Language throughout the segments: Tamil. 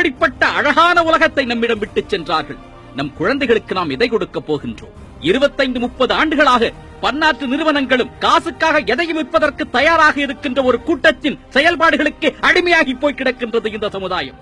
எப்படிப்பட்ட அழகான உலகத்தை நம்மிடம் விட்டுச் சென்றார்கள். நம் குழந்தைகளுக்கு நாம் எதை கொடுக்க போகின்றோம்? 25-30 ஆண்டுகளாக பன்னாட்டு நிறுவனங்களும் காசுக்காக எதையும் விற்பதற்கு தயாராக இருக்கின்ற ஒரு கூட்டத்தின் செயல்பாடுகளுக்கு அடிமையாகி போய் கிடக்கின்றது இந்த சமுதாயம்.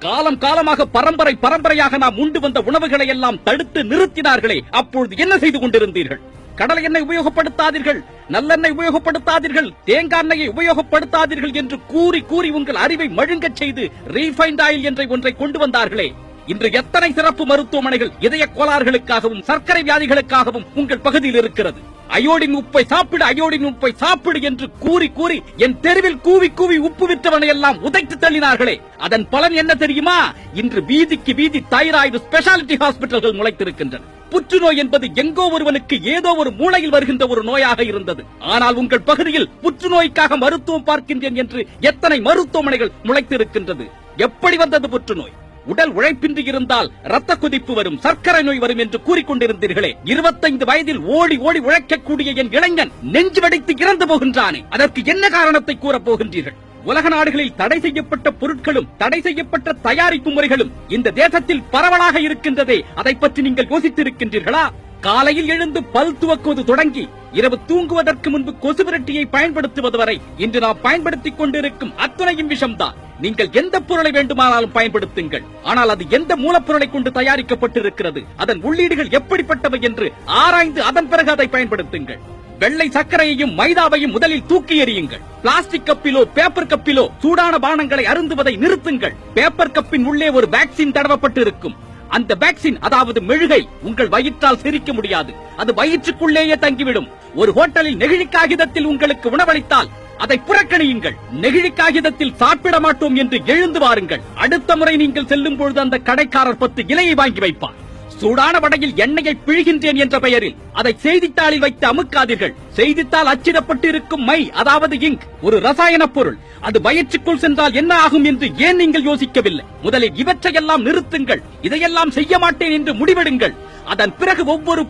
காலம் காலமாக பரம்பரையாக நாம் உண்டு வந்த உணவுகளை எல்லாம் தடுத்து நிறுத்தினார்களே, அப்பொழுது என்ன செய்து கொண்டிருந்தீர்கள்? கடலை எண்ணெய் உபயோகப்படுத்தாதீர்கள், நல்லெண்ணெய் உபயோகப்படுத்தாதீர்கள், தேங்காய் எண்ணெயை உபயோகப்படுத்தாதீர்கள் என்று கூறி கூறி உங்கள் அறிவை மழுங்கச் செய்து ரீஃபைண்ட் ஆயில் என்ற ஒன்றை கொண்டு வந்தார்களே. இன்று எத்தனை சிறப்பு மருத்துவமனைகள் இதய கோளாறுகளுக்காகவும் சர்க்கரை வியாதிகளுக்காகவும் உங்கள் பகுதியில் இருக்கிறது. அயோடின் உப்பை சாப்பிடு, அயோடின் உப்பை சாப்பிடு என்று கூறி கூறி என் தெருவில் கூவி கூவி உப்பு விற்றவனை எல்லாம் உதைத்து தள்ளினார்களே. அதன் பலன் என்ன தெரியுமா? இன்று வீதிக்கு வீதி தைராய்டு ஸ்பெஷாலிட்டி ஹாஸ்பிட்டல்கள் முளைத்திருக்கின்றன. புற்றுநோய் என்பது எங்கோ ஒருவனுக்கு ஏதோ ஒரு மூளையில் வருகின்ற ஒரு நோயாக இருந்தது. ஆனால் உங்கள் பகுதியில் புற்றுநோய்க்காக மருத்துவம் பார்க்கின்றேன் என்று எத்தனை மருத்துவமனைகள் முளைத்திருக்கின்றது. எப்படி வந்தது புற்றுநோய்? உடல் உழைப்பின்றி இருந்தால் ரத்த கொதிப்பு வரும், சர்க்கரை நோய் வரும் என்று கூறிக்கொண்டிருந்தீர்களே. 25 வயதில் ஓடி ஓடி உழைக்கக்கூடிய என் இளைஞன் நெஞ்சு வெடித்து இறந்து போகின்றானே, அதற்கு என்ன காரணத்தை கூறப் போகின்றீர்கள்? உலக நாடுகளில் தடை செய்யப்பட்ட பொருட்களும் தடை செய்யப்பட்ட தயாரிப்பு முறைகளும் இந்த தேசத்தில் பரவலாக இருக்கின்றதே, அதை பற்றி நீங்கள் யோசித்திருக்கின்றீர்களா? காலையில் எழுந்து பல் துவக்குவது தொடங்கி இரவு தூங்குவதற்கு முன்பு கொசுவிரட்டியை பயன்படுத்துவது வரை இன்று நாம் பயன்படுத்திக் கொண்டிருக்கும் அத்துணையும் விஷம்தான். நீங்கள் எந்த பொருளை வேண்டுமானாலும் பயன்படுத்துங்கள், ஆனால் அது எந்த மூலப்பொருளை கொண்டு தயாரிக்கப்பட்டிருக்கிறது, அதன் உள்ளீடுகள் எப்படிப்பட்டவை என்று ஆராய்ந்து அதன் பிறகு அதை பயன்படுத்துங்கள். வெள்ளை சர்க்கரையையும் மைதாவையும் முதலில் தூக்கி எறியுங்கள். பிளாஸ்டிக் கப்பிலோ பேப்பர் கப்பிலோ சூடான பானங்களை அருந்துவதை நிறுத்துங்கள். பேப்பர் கப்பின் உள்ளே ஒரு வேக்சின் தடவப்பட்டு இருக்கும். அந்த வேக்சின், அதாவது மெழுகை, உங்கள் வயிற்றால் செரிக்க முடியாது, அது வயிற்றுக்குள்ளேயே தங்கிவிடும். ஒரு ஹோட்டலில் நெகிழி காகிதத்தில் உங்களுக்கு உணவளித்தால் அதை புறக்கணியுங்கள். நெகிழி காகிதத்தில் சாப்பிட மாட்டோம் என்று எழுந்து வாருங்கள். அடுத்த முறை நீங்கள் செல்லும் பொழுது அந்த கடைக்காரர் 10 இலையை வாங்கி வைப்பார். சூடான வடையில் எண்ணெயை பிழிகின்றேன் என்ற பெயரில் அதை செய்தித்தாளில் வைத்து அமுக்காதீர்கள். செய்தித்தாள் அச்சிடப்பட்டு இருக்கும் மை, அதாவது இங்க், ஒரு ரசாயன பொருள். அது வயிற்றுக்குள் சென்றால் என்ன ஆகும் என்று ஏன் நீங்கள் யோசிக்கவில்லை? முதலில் இவற்றையெல்லாம் நிறுத்துங்கள். இதையெல்லாம் செய்ய மாட்டேன் என்று முடிவெடுங்கள். அதன் பிறகு ஒவ்வொரு